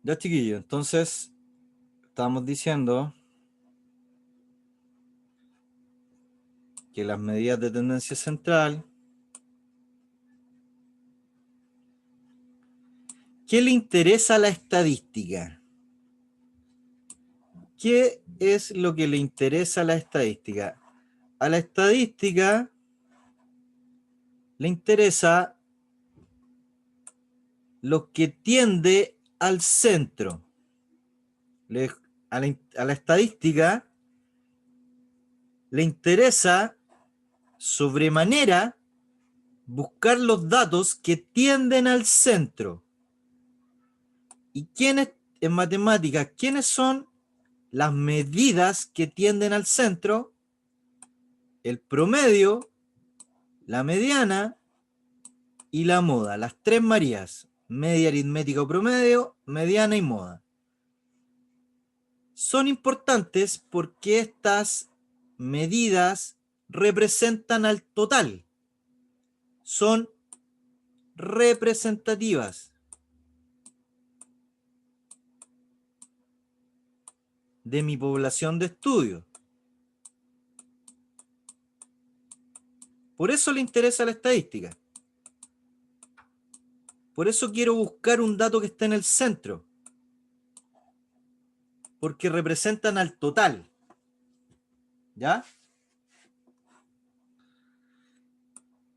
Ya, chiquillo, entonces estábamos diciendo que las medidas de tendencia central, ¿qué le interesa a la estadística? ¿Qué es lo que le interesa a la estadística? A la estadística le interesa lo que tiende al centro. A la estadística le interesa sobremanera buscar los datos que tienden al centro. ¿Y quiénes en matemáticas, quiénes son las medidas que tienden al centro? El promedio, la mediana y la moda. Las tres Marías: media, aritmética o promedio, mediana y moda. Son importantes porque estas medidas representan al total. Son representativas de mi población de estudio. Por eso le interesa la estadística. Por eso quiero buscar un dato que esté en el centro. Porque representan al total. ¿Ya?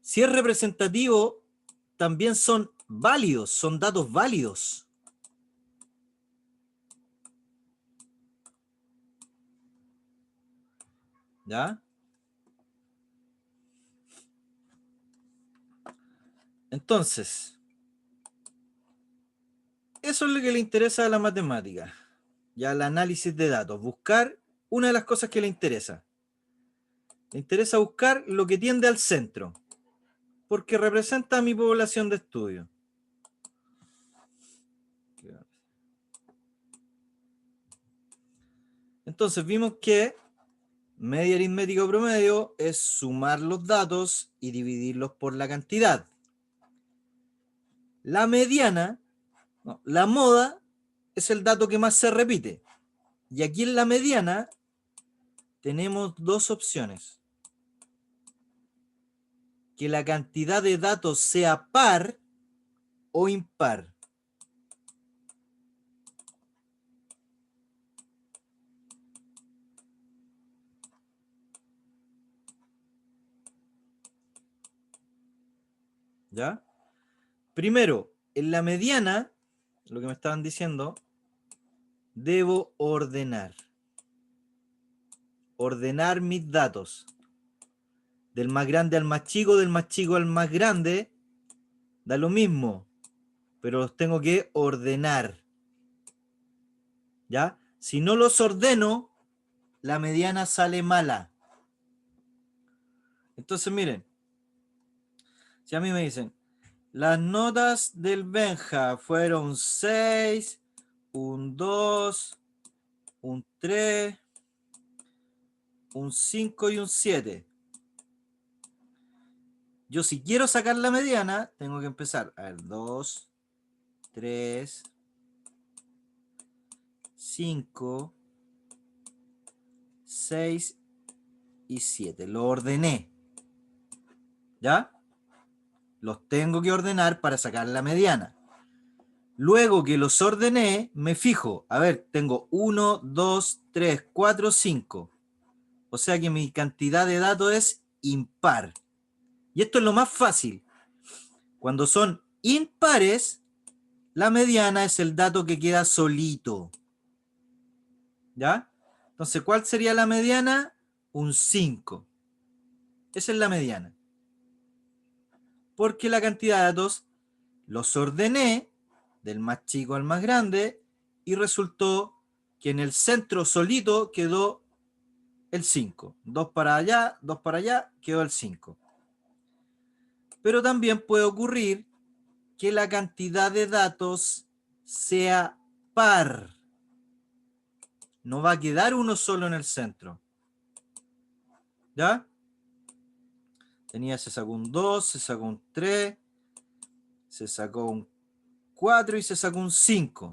Si es representativo, también son válidos, son datos válidos. ¿Ya? Entonces, eso es lo que le interesa a la matemática, ya al análisis de datos, buscar una de las cosas que le interesa. Le interesa buscar lo que tiende al centro, porque representa a mi población de estudio. Entonces vimos que media, aritmética o promedio es sumar los datos y dividirlos por la cantidad. La mediana, no, la moda es el dato que más se repite. Y aquí en la mediana tenemos dos opciones: que la cantidad de datos sea par o impar. ¿Ya? Primero, en la mediana, lo que me estaban diciendo, debo ordenar. Ordenar mis datos. Del más grande al más chico, del más chico al más grande, da lo mismo, pero los tengo que ordenar. ¿Ya? Si no los ordeno, la mediana sale mala. Entonces, miren, si a mí me dicen, las notas del Benja fueron 6, un 2, un 3, un 5 y un 7. Yo, si quiero sacar la mediana, tengo que empezar a ver 2, 3, 5, 6 y 7. Lo ordené. ¿Ya? Los tengo que ordenar para sacar la mediana. Luego que los ordené, me fijo. A ver, tengo 1, 2, 3, 4, 5. O sea que mi cantidad de datos es impar. Y esto es lo más fácil. Cuando son impares, la mediana es el dato que queda solito. ¿Ya? Entonces, ¿cuál sería la mediana? Un 5. Esa es la mediana. Porque la cantidad de datos los ordené del más chico al más grande y resultó que en el centro solito quedó el 5. 2 para allá, quedó el 5. Pero también puede ocurrir que la cantidad de datos sea par. No va a quedar uno solo en el centro. ¿Ya? Se sacó un 2, se sacó un 3, se sacó un 4 y se sacó un 5.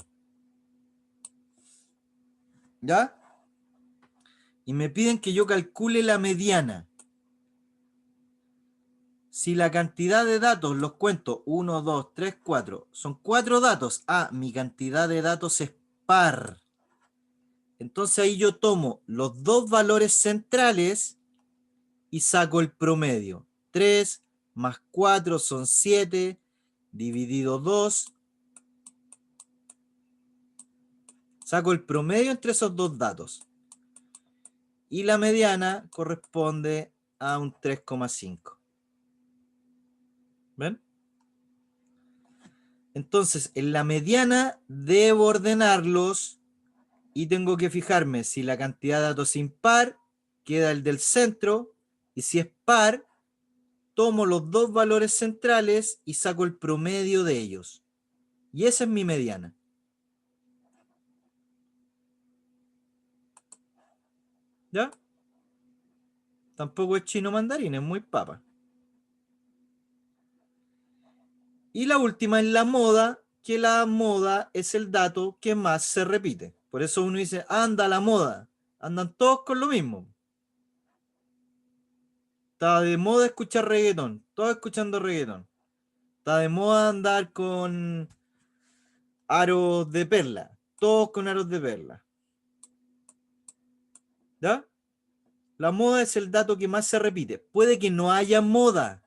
¿Ya? Y me piden que yo calcule la mediana. Si la cantidad de datos, los cuento, 1, 2, 3, 4, son 4 datos. Ah, mi cantidad de datos es par. Entonces ahí yo tomo los dos valores centrales y saco el promedio. 3 más 4 son 7, dividido 2. Saco el promedio entre esos dos datos. Y la mediana corresponde a un 3,5. ¿Ven? Entonces, en la mediana debo ordenarlos y tengo que fijarme si la cantidad de datos es impar, queda el del centro, y si es par, tomo los dos valores centrales y saco el promedio de ellos. Y esa es mi mediana. ¿Ya? Tampoco es chino mandarín, es muy papa. Y la última es la moda, que la moda es el dato que más se repite. Por eso uno dice, anda la moda. Andan todos con lo mismo. Está de moda escuchar reggaetón. Todos escuchando reggaetón. Está de moda andar con aros de perla. Todos con aros de perla. ¿Ya? La moda es el dato que más se repite. Puede que no haya moda.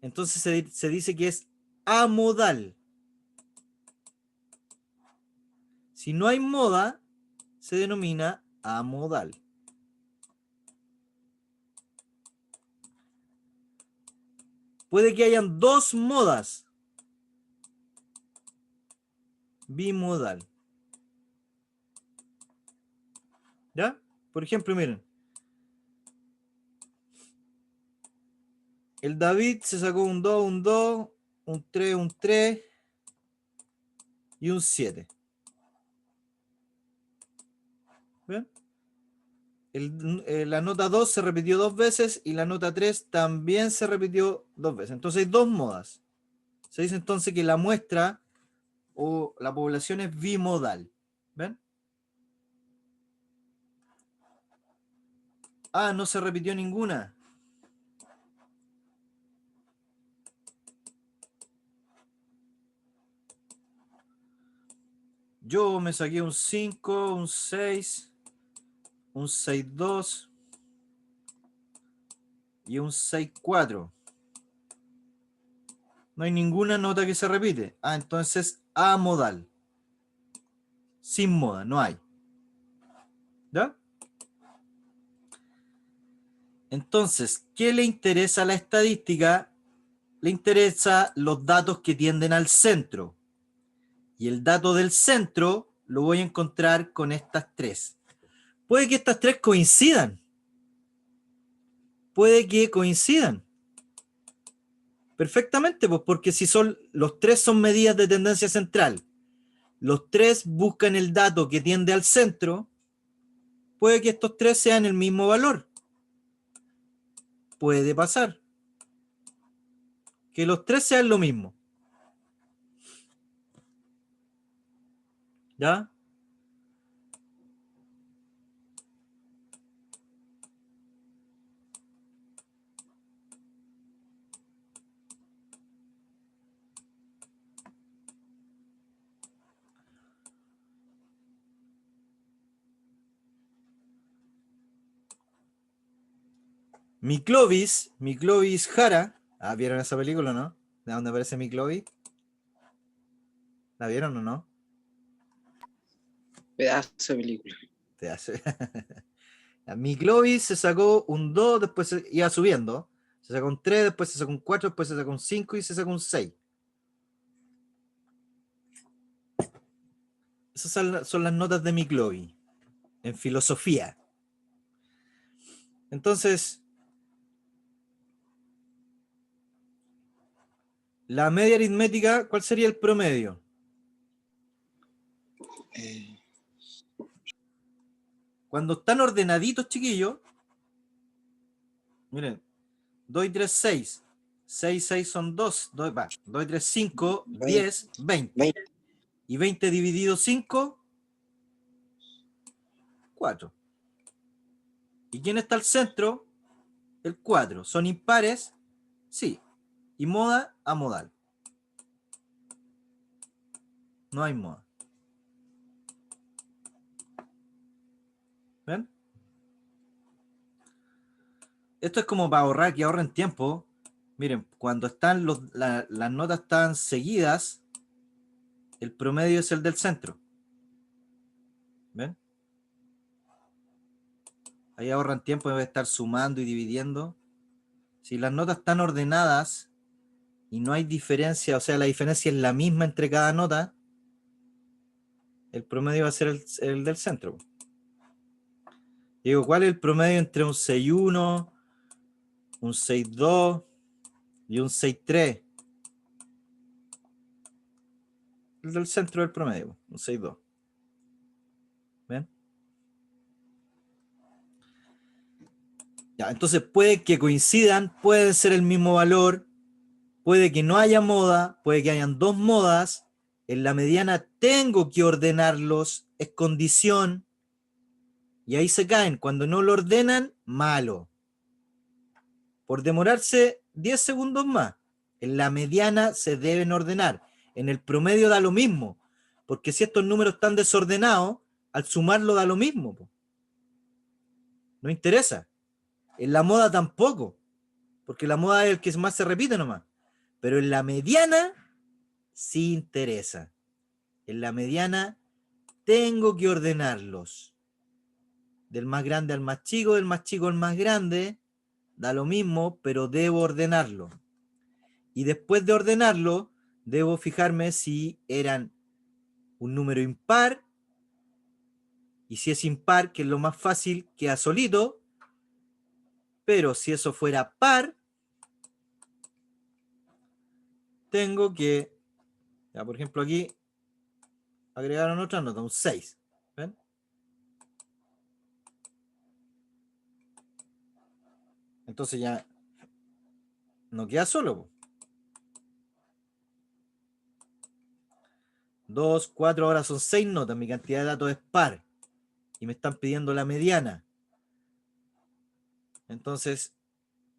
Entonces se dice que es amodal. Si no hay moda, se denomina amodal. Puede que hayan dos modas. Bimodal. ¿Ya? Por ejemplo, miren. El David se sacó un 2, un 2, un 3 y un 7. ¿Ven? La nota 2 se repitió 2 veces y la nota 3 también se repitió 2 veces. Entonces hay dos modas. Se dice entonces que la muestra o la población es bimodal. ¿Ven? Ah, no se repitió ninguna. Yo me saqué un 5, un 6, un 6,2 y un 6,4. No hay ninguna nota que se repite. Ah, entonces amodal. Sin moda, no hay. ¿Ya? Entonces, ¿qué le interesa a la estadística? Le interesa los datos que tienden al centro. Y el dato del centro lo voy a encontrar con estas tres. Puede que estas tres coincidan. Puede que coincidan. Perfectamente, pues porque si son los tres son medidas de tendencia central, los tres buscan el dato que tiende al centro, puede que estos tres sean el mismo valor. Puede pasar. Que los tres sean lo mismo. ¿Ya? Miklovis Jara. Ah, ¿vieron esa película, no? ¿De dónde aparece Miklovis? ¿La vieron o no? Pedazo de película. Te hace. Miklovis se sacó un 2, después iba subiendo. Se sacó un 3, después se sacó un 4, después se sacó un 5 y se sacó un 6. Esas son las notas de Miklovis en filosofía. Entonces, la media aritmética, ¿cuál sería el promedio? Cuando están ordenaditos, chiquillos, miren, 2 y 3, 6. 6, 6 son 2. 2 y 3, 5, 10, 20. 20. Y 20 dividido 5, 4. ¿Y quién está al centro? El 4. ¿Son impares? Sí. ¿Y moda? Amodal. No hay moda. ¿Ven? Esto es como para ahorrar, que ahorren tiempo. Miren, cuando están las notas están seguidas, el promedio es el del centro. ¿Ven? Ahí ahorran tiempo de estar sumando y dividiendo. Si las notas están ordenadas y no hay diferencia, o sea, la diferencia es la misma entre cada nota, el promedio va a ser el del centro. Digo, ¿cuál es el promedio entre un 6.1, un 6.2 y un 6.3? El del centro del promedio, un 6.2. ¿Ven? Ya, entonces puede que coincidan, pueden ser el mismo valor, puede que no haya moda, puede que hayan dos modas. En la mediana tengo que ordenarlos, es condición, y ahí se caen. Cuando no lo ordenan, malo. Por demorarse 10 segundos más. En la mediana se deben ordenar. En el promedio da lo mismo, porque si estos números están desordenados, al sumarlo da lo mismo. No interesa. En la moda tampoco, porque la moda es el que más se repite nomás. Pero en la mediana sí interesa. En la mediana tengo que ordenarlos. Del más grande al más chico, del más chico al más grande, da lo mismo, pero debo ordenarlo. Y después de ordenarlo, debo fijarme si eran un número impar, y si es impar, que es lo más fácil, queda solito, pero si eso fuera par, tengo que, ya por ejemplo aquí, agregaron otra nota, un 6. ¿Ven? Entonces ya no queda solo. 2, 4, ahora son 6 notas, mi cantidad de datos es par. Y me están pidiendo la mediana. Entonces,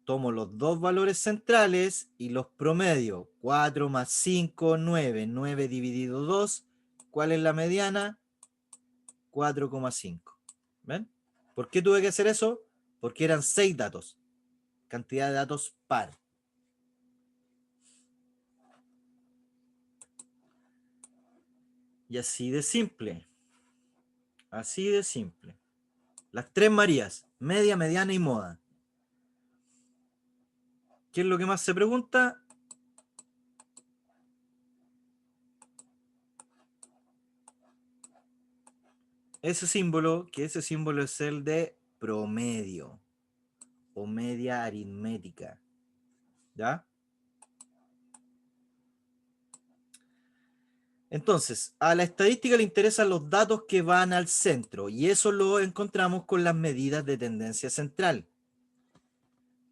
tomo los dos valores centrales y los promedio. 4 más 5, 9. 9 dividido 2. ¿Cuál es la mediana? 4,5. ¿Ven? ¿Por qué tuve que hacer eso? Porque eran 6 datos. Cantidad de datos par. Y así de simple. Así de simple. Las tres Marías. Media, mediana y moda. ¿Qué es lo que más se pregunta? Ese símbolo, que ese símbolo es el de promedio o media aritmética. ¿Ya? Entonces, a la estadística le interesan los datos que van al centro y eso lo encontramos con las medidas de tendencia central.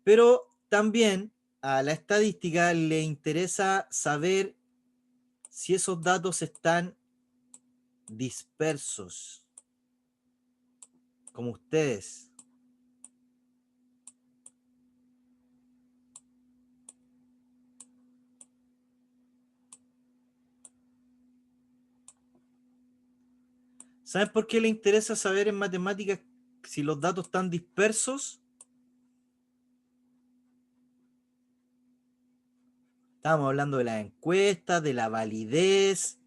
Pero también a la estadística le interesa saber si esos datos están dispersos, como ustedes. ¿Saben por qué le interesa saber en matemáticas si los datos están dispersos? Estábamos hablando de las encuestas, de la validez,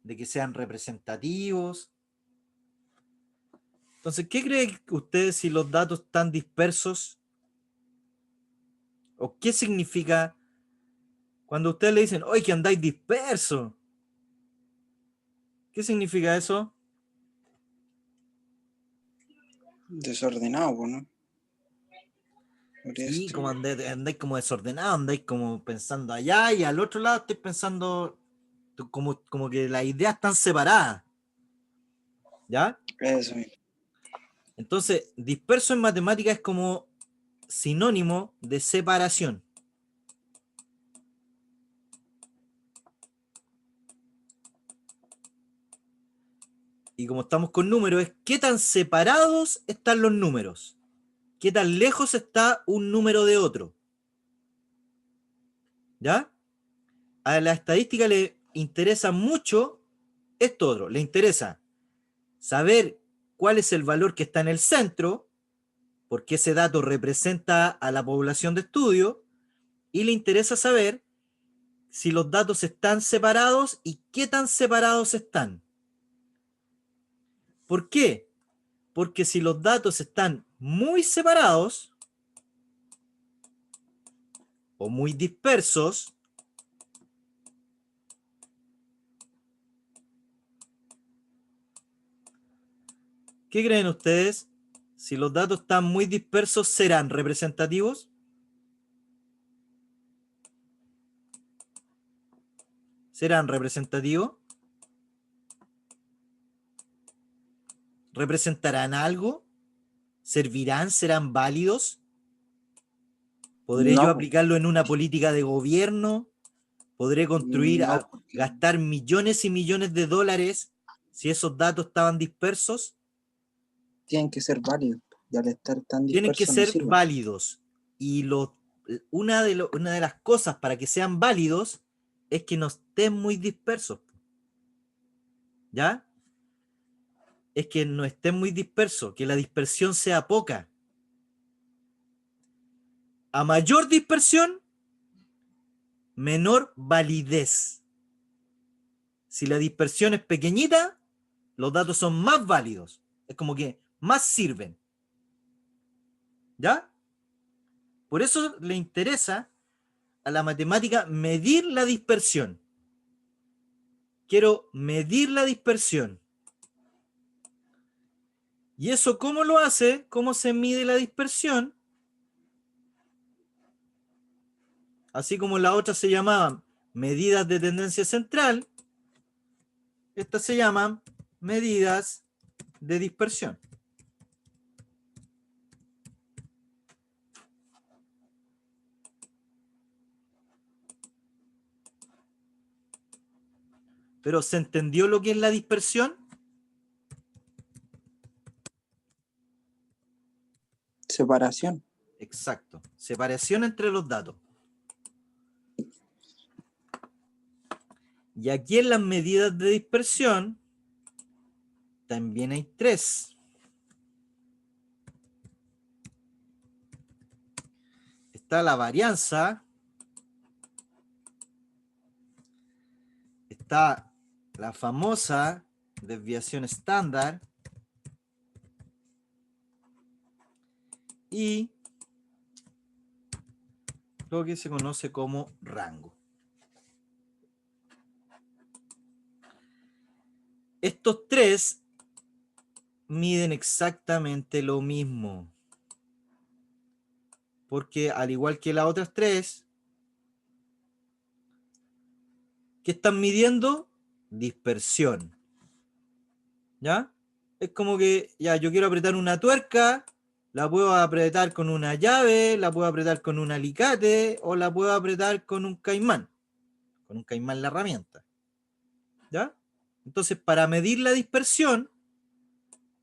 de que sean representativos. Entonces, ¿qué creen ustedes si los datos están dispersos? ¿O qué significa cuando ustedes le dicen, oye, que andáis dispersos? ¿Qué significa eso? Desordenado, ¿no? Sí, como andáis como desordenados, andáis como pensando allá y al otro lado estoy pensando como que las ideas están separadas. ¿Ya? Eso. Entonces, disperso en matemática es como sinónimo de separación. y como estamos con números, es qué tan separados están los números. Qué tan lejos está un número de otro. ¿Ya? A la estadística le interesa mucho esto otro. Le interesa saber cuál es el valor que está en el centro, porque ese dato representa a la población de estudio, y le interesa saber si los datos están separados y qué tan separados están. ¿Por qué? Porque si los datos están muy separados o muy dispersos, ¿qué creen ustedes? Si los datos están muy dispersos, ¿serán representativos? ¿Serán representativos? ¿Representarán algo? ¿Servirán? ¿Serán válidos? ¿Podré yo No, aplicarlo en una política de gobierno? ¿Podré construir, no, porque gastar millones y millones de dólares si esos datos estaban dispersos? tienen que ser válidos. Y al estar tan Tienen que dispersos no ser sirven. válidos. Y una de las cosas para que sean válidos es que no estén muy dispersos. ¿Ya? Es que no estén muy dispersos, que la dispersión sea poca. A mayor dispersión, menor validez. Si la dispersión es pequeñita, los datos son más válidos. Es como que más sirven. ¿Ya? Por eso le interesa a la matemática medir la dispersión. Quiero medir la dispersión. ¿Y eso cómo lo hace? ¿Cómo se mide la dispersión? Así como la otra se llamaban medidas de tendencia central, estas se llaman medidas de dispersión. Pero ¿se entendió lo que es la dispersión? Separación. Exacto. Separación entre los datos. Y aquí en las medidas de dispersión también hay tres. Está la varianza, está la famosa desviación estándar y lo que se conoce como rango. Estos tres miden exactamente lo mismo, porque al igual que las otras tres, ¿qué están midiendo? Dispersión. ¿Ya? Es como que, ya, yo quiero apretar una tuerca, la puedo apretar con una llave, la puedo apretar con un alicate o la puedo apretar con un caimán la herramienta. ¿Ya? Entonces, para medir la dispersión,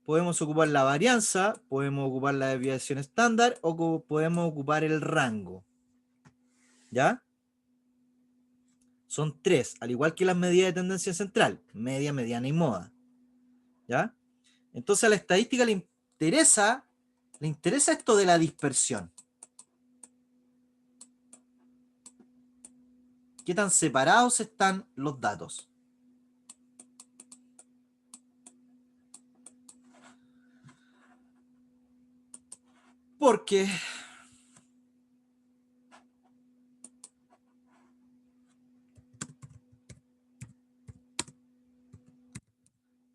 podemos ocupar la varianza, podemos ocupar la desviación estándar o podemos ocupar el rango. ¿Ya? Son tres, al igual que las medidas de tendencia central, media, mediana y moda. ¿Ya? Entonces a la estadística le interesa esto de la dispersión. ¿Qué tan separados están los datos? Porque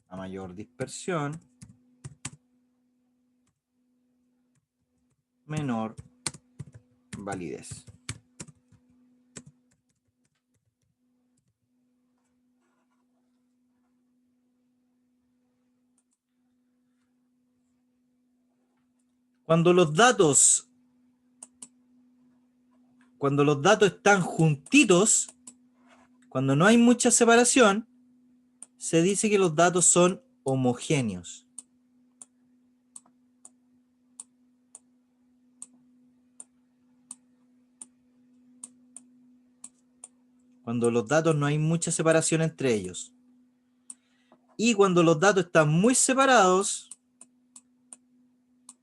a mayor dispersión, menor validez. Cuando los datos están juntitos, cuando no hay mucha separación, se dice que los datos son homogéneos. Cuando los datos no hay mucha separación entre ellos. Y cuando los datos están muy separados,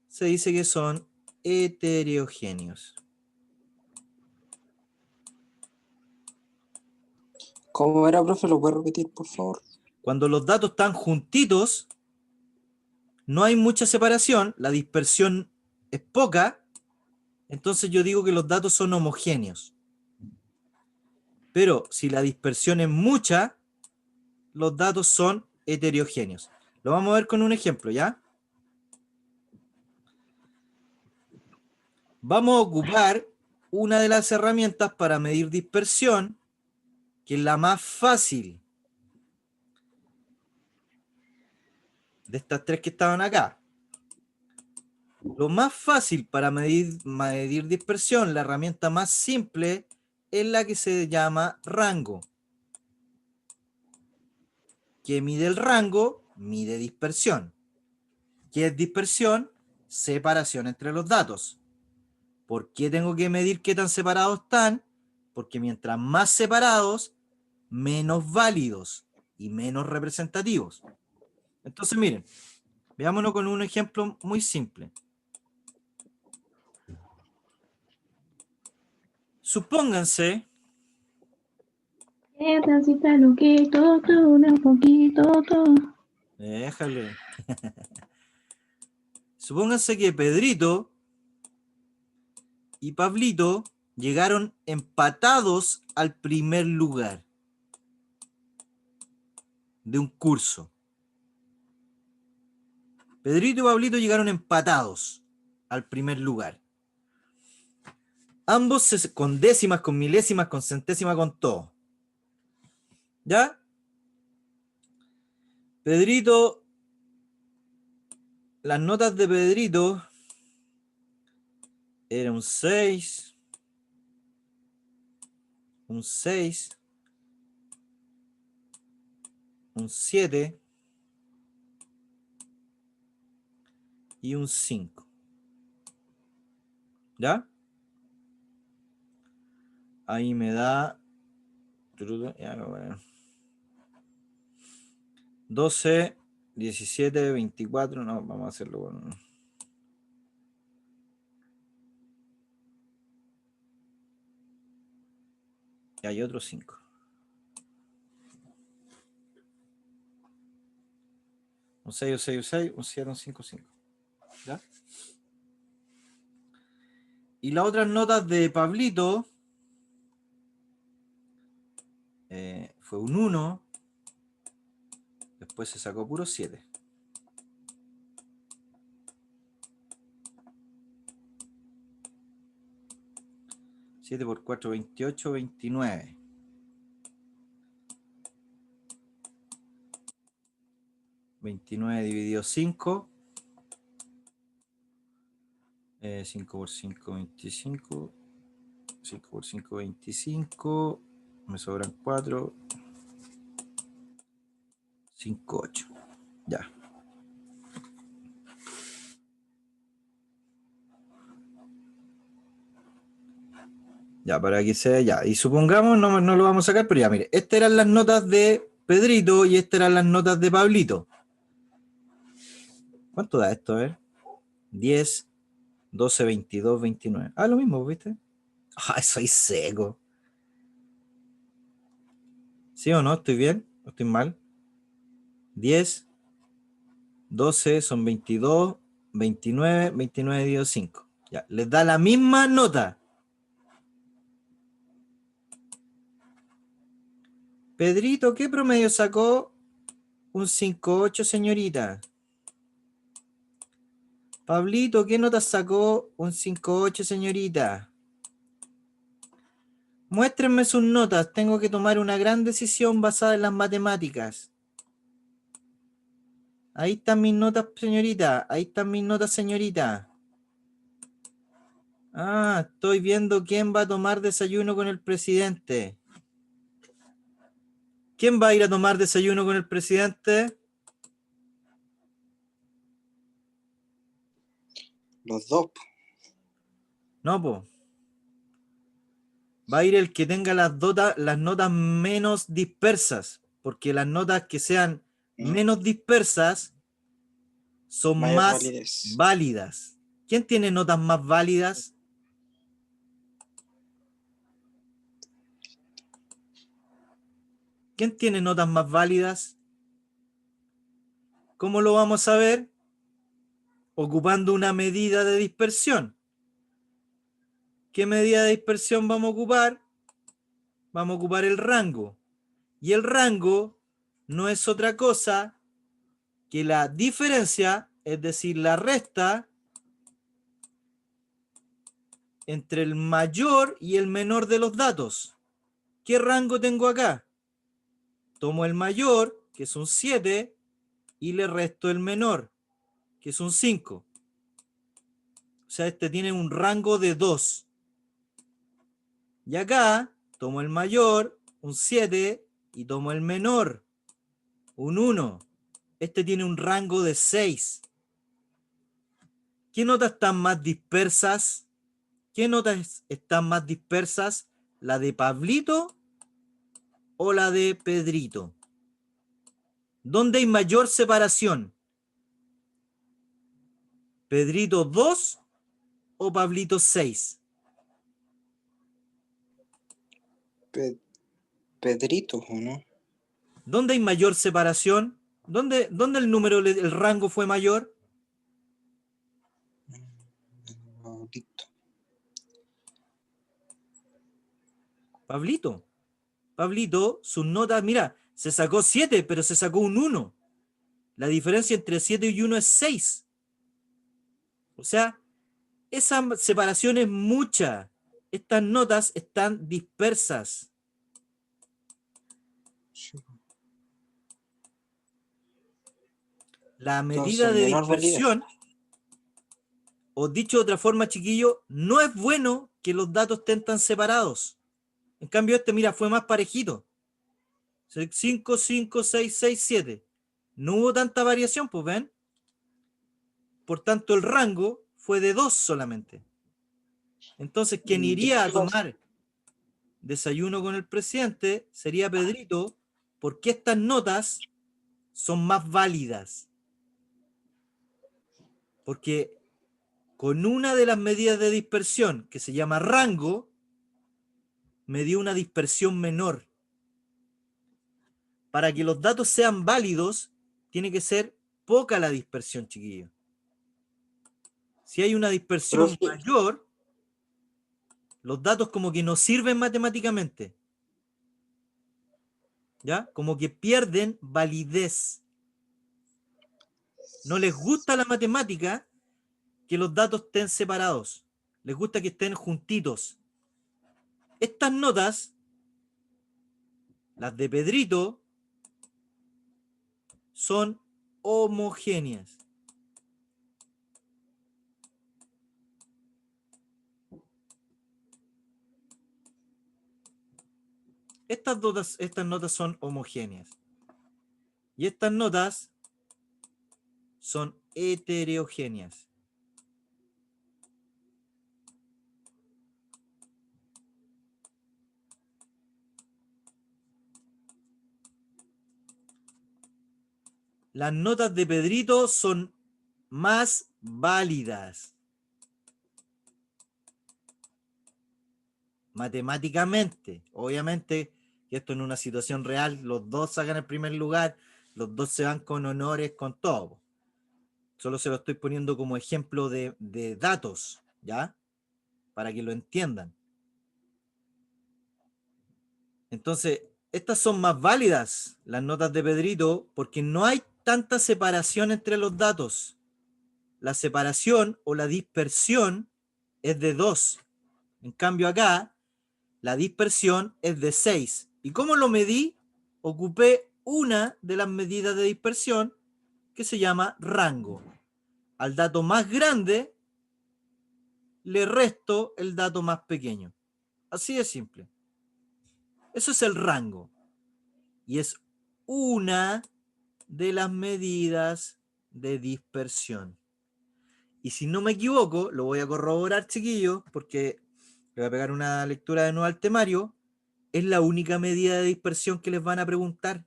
se dice que son heterogéneos. ¿Cómo era, profe? ¿Lo puede repetir, por favor? Cuando los datos están juntitos, no hay mucha separación, la dispersión es poca, entonces yo digo que los datos son homogéneos. Pero si la dispersión es mucha, los datos son heterogéneos. Lo vamos a ver con un ejemplo, ¿ya? Vamos a ocupar una de las herramientas para medir dispersión, que es la más fácil de estas tres que estaban acá. Lo más fácil para medir dispersión, la herramienta más simple, es la que se llama rango. ¿Qué mide el rango? Mide dispersión. ¿Qué es dispersión? Separación entre los datos. ¿Por qué tengo que medir qué tan separados están? Porque mientras más separados, menos válidos y menos representativos. Entonces, miren, veámonos con un ejemplo muy simple. Supónganse, Transita lo que todo, un poquito, todo. déjale. Supónganse que Pedrito y Pablito llegaron empatados al primer lugar de un curso. Pedrito y Pablito llegaron empatados al primer lugar. Ambos con décimas, con milésimas, con centésimas, con todo. ¿Ya? Pedrito, las notas de Pedrito eran un 6, un 6, un 7 y un 5. ¿Ya? Ahí me da 12, 17, 24. No, vamos a hacerlo con... Y hay otros 5. Un 6, un 6, un 6, un 7, un 5, 5. ¿Ya? Y las otras notas de Pablito fue un 1. Después se sacó puro 7. Siete por 4, 28, 29. 29 dividido 5. 5 por 5, 25. 5 por 5, 25. Me sobran 4. 5, 8. Ya. Ya, para que sea ya. Y supongamos, no lo vamos a sacar, pero ya, mire. Estas eran las notas de Pedrito y estas eran las notas de Pablito. ¿Cuánto da esto? A ver. 10, 12, 22, 29. Ah, lo mismo, ¿viste? Ah, soy seco. ¿Sí o no? ¿Estoy bien? ¿O estoy mal? 10, 12 son 22, 29, 29 dividido 5. Ya, les da la misma nota. Pedrito, ¿qué promedio sacó? Un 5,8, señorita. Pablito, ¿qué nota sacó? Un 5,8, señorita. Muéstrenme sus notas. Tengo que tomar una gran decisión basada en las matemáticas. Ahí están mis notas, señorita. Ahí están mis notas, señorita. Ah, estoy viendo quién va a tomar desayuno con el presidente. ¿Quién va a ir a tomar desayuno con el presidente? Los dos. No, po. Va a ir el que tenga las notas menos dispersas, porque las notas que sean menos dispersas son Mayor más validez. válidas. ¿Quién tiene notas más válidas? ¿Quién tiene notas más válidas? ¿Cómo lo vamos a ver? Ocupando una medida de dispersión. ¿Qué medida de dispersión vamos a ocupar? Vamos a ocupar el rango. Y el rango no es otra cosa que la diferencia, es decir, la resta entre el mayor y el menor de los datos. ¿Qué rango tengo acá? Tomo el mayor, que es un 7, y le resto el menor, que es un 5. O sea, este tiene un rango de 2. Y acá tomo el mayor, un 7, y tomo el menor, un 1. Este tiene un rango de 6. ¿Qué notas están más dispersas? ¿Qué notas están más dispersas? ¿La de Pablito o la de Pedrito? ¿Dónde hay mayor separación? ¿Pedrito 2 o Pablito 6? Pedrito, ¿o no? ¿Dónde hay mayor separación? ¿Dónde el número, el rango fue mayor? Pablito. Pablito. Pablito, sus notas, mira, se sacó 7, pero se sacó un 1. La diferencia entre 7 y 1 es 6. O sea, esa separación es mucha. Estas notas están dispersas. Sí. La Entonces, medida de menor validez. dispersión, o dicho de otra forma, chiquillo, no es bueno que los datos estén tan separados. En cambio, este, mira, fue más parejito. 5, 5, 6, 6, 7. No hubo tanta variación, pues ven. Por tanto, el rango fue de 2 solamente. Entonces, quien iría a tomar desayuno con el presidente sería Pedrito, porque estas notas son más válidas. Porque con una de las medidas de dispersión, que se llama rango, me dio una dispersión menor. Para que los datos sean válidos, tiene que ser poca la dispersión, chiquillos. Si hay una dispersión mayor, los datos como que no sirven matemáticamente. ¿Ya? Como que pierden validez. No les gusta la matemática que los datos estén separados. Les gusta que estén juntitos. Estas notas, las de Pedrito, son homogéneas. Estas notas son homogéneas. Y estas notas son heterogéneas. Las notas de Pedrito son más válidas. Matemáticamente. Obviamente que esto en una situación real, los dos sacan el primer lugar, los dos se van con honores, con todo. Solo se lo estoy poniendo como ejemplo de datos, ¿ya? Para que lo entiendan. Entonces, estas son más válidas, las notas de Pedrito, porque no hay tanta separación entre los datos. La separación o la dispersión es de 2. En cambio acá, la dispersión es de 6. ¿Y cómo lo medí? Ocupé una de las medidas de dispersión que se llama rango. Al dato más grande le resto el dato más pequeño. Así de simple. Eso es el rango. Y es una de las medidas de dispersión. Y si no me equivoco, lo voy a corroborar, chiquillos, porque le voy a pegar una lectura de nuevo al temario, es la única medida de dispersión que les van a preguntar.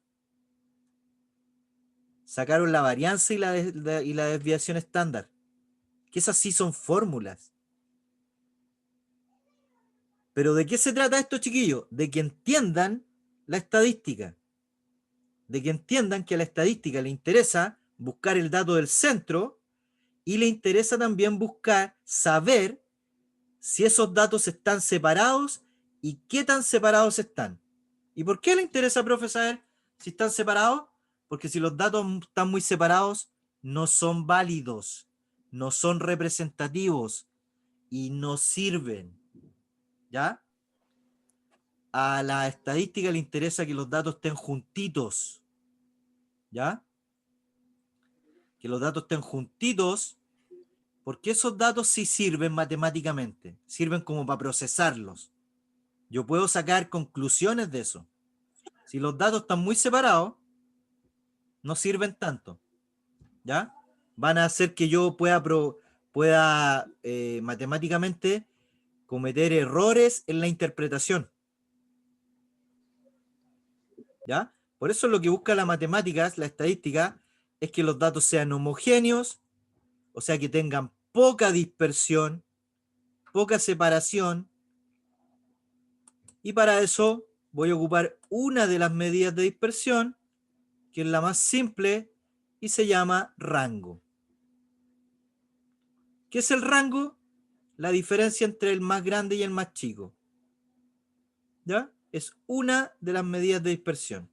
Sacaron la varianza y la desviación estándar, que esas sí son fórmulas. Pero ¿de qué se trata esto, chiquillos? De que entiendan la estadística. De que entiendan que a la estadística le interesa buscar el dato del centro y le interesa también saber si esos datos están separados y qué tan separados están. ¿Y por qué le interesa, profe, saber si están separados? Porque si los datos están muy separados, no son válidos, no son representativos y no sirven. ¿Ya? A la estadística le interesa que los datos estén juntitos. ¿Ya? Que los datos estén juntitos, porque esos datos sí sirven matemáticamente, sirven como para procesarlos. Yo puedo sacar conclusiones de eso. Si los datos están muy separados, no sirven tanto. ¿Ya? Van a hacer que yo pueda matemáticamente cometer errores en la interpretación. ¿Ya? Por eso lo que busca la matemática, la estadística, es que los datos sean homogéneos, o sea, que tengan poca dispersión, poca separación, y para eso voy a ocupar una de las medidas de dispersión, que es la más simple, y se llama rango. ¿Qué es el rango? La diferencia entre el más grande y el más chico. ¿Ya? Es una de las medidas de dispersión.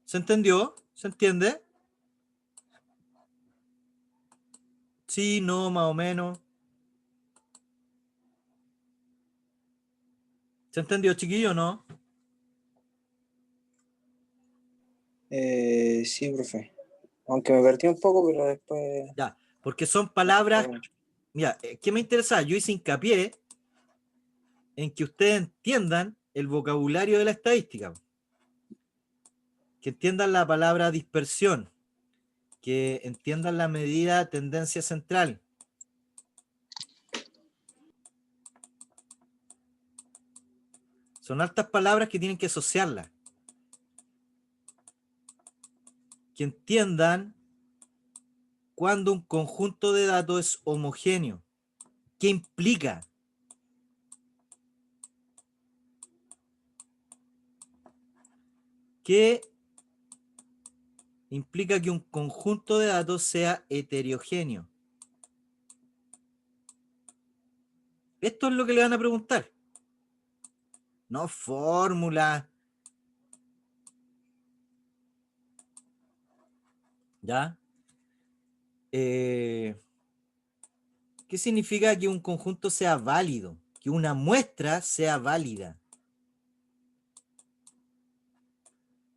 ¿Se entendió? ¿Se entiende? Sí, no, más o menos. ¿Se entendió, chiquillo, o no? Sí, profe. Aunque me perdí un poco, pero después... Ya, porque son palabras... Mira, ¿qué me interesa? Yo hice hincapié en que ustedes entiendan el vocabulario de la estadística. Que entiendan la palabra dispersión. Que entiendan la medida tendencia central. Son altas palabras que tienen que asociarlas. Que entiendan cuando un conjunto de datos es homogéneo. ¿Qué implica? ¿Qué implica que un conjunto de datos sea heterogéneo? Esto es lo que le van a preguntar. No fórmula. ¿Ya? ¿Qué significa que un conjunto sea válido? Que una muestra sea válida.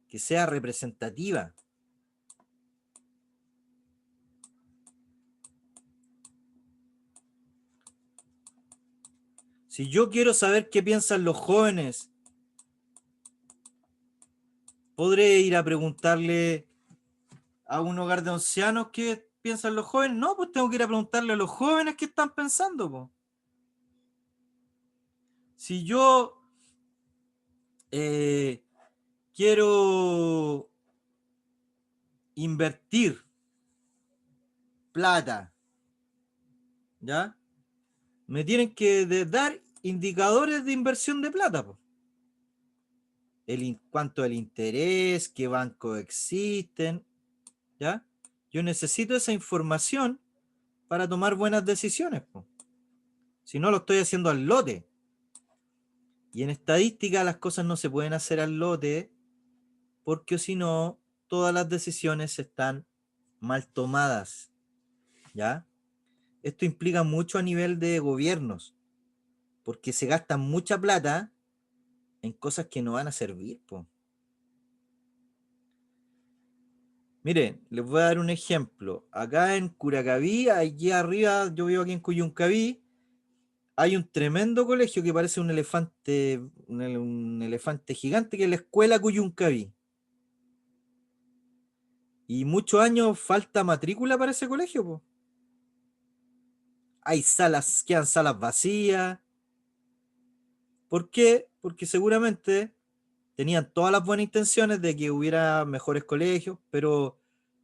Que sea representativa. Si yo quiero saber qué piensan los jóvenes, ¿podré ir a preguntarle a un hogar de ancianos qué piensan los jóvenes? No, pues tengo que ir a preguntarle a los jóvenes qué están pensando, po. Si yo quiero invertir plata, ¿ya? Me tienen que dar indicadores de inversión de plata, po. Cuánto el interés, qué bancos existen, ¿ya? Yo necesito esa información para tomar buenas decisiones, po. Si no, lo estoy haciendo al lote. Y en estadística las cosas no se pueden hacer al lote, porque si no, todas las decisiones están mal tomadas, ¿ya? Esto implica mucho a nivel de gobiernos, porque se gasta mucha plata en cosas que no van a servir, po. Miren, les voy a dar un ejemplo. Acá en Curacaví, allí arriba, yo vivo aquí en Cuyuncaví, hay un tremendo colegio que parece un elefante, un elefante gigante, que es la escuela Cuyuncaví. Y muchos años falta matrícula para ese colegio, po. Hay salas, quedan salas vacías. ¿Por qué? Porque seguramente tenían todas las buenas intenciones de que hubiera mejores colegios, pero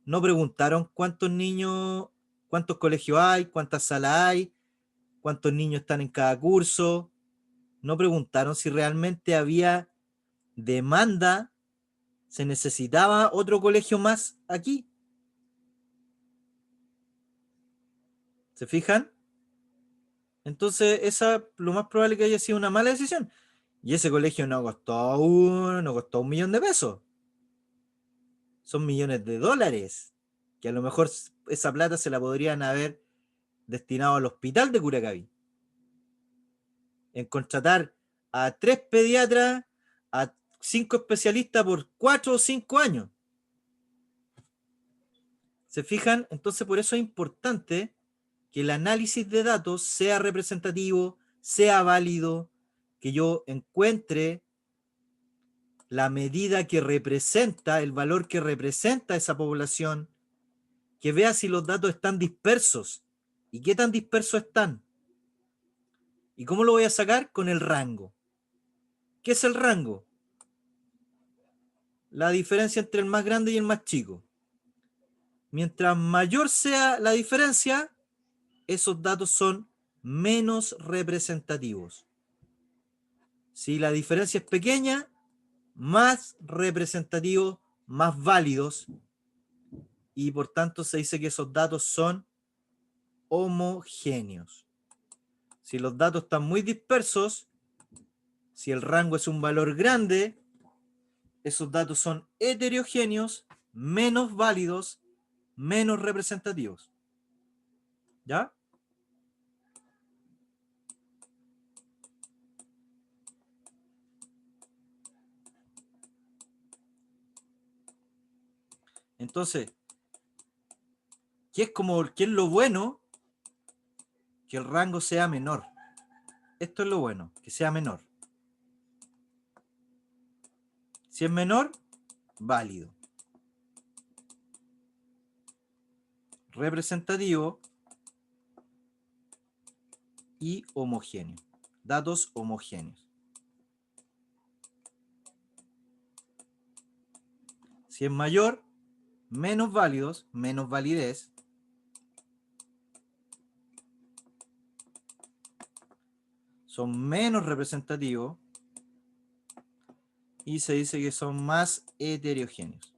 no preguntaron cuántos niños, cuántos colegios hay, cuántas salas hay, cuántos niños están en cada curso. No preguntaron si realmente había demanda, se necesitaba otro colegio más aquí. ¿Se fijan? Entonces, esa lo más probable que haya sido una mala decisión. Y ese colegio no costó $1 millón de pesos. Son millones de dólares. Que a lo mejor esa plata se la podrían haber destinado al hospital de Curacaví. En contratar a 3 pediatras, a 5 especialistas por 4 o 5 años. ¿Se fijan? Entonces, por eso es importante que el análisis de datos sea representativo, sea válido, que yo encuentre la medida que representa, el valor que representa esa población, que vea si los datos están dispersos y qué tan dispersos están. ¿Y cómo lo voy a sacar? Con el rango. ¿Qué es el rango? La diferencia entre el más grande y el más chico. Mientras mayor sea la diferencia, esos datos son menos representativos. Si la diferencia es pequeña, más representativos, más válidos, y por tanto se dice que esos datos son homogéneos. Si los datos están muy dispersos, si el rango es un valor grande, esos datos son heterogéneos, menos válidos, menos representativos. ¿Ya? Entonces, ¿qué es lo bueno? Que el rango sea menor. Esto es lo bueno, que sea menor. Si es menor, válido. Representativo y homogéneo. Datos homogéneos. Si es mayor, menos válidos, menos validez. Son menos representativos y se dice que son más heterogéneos.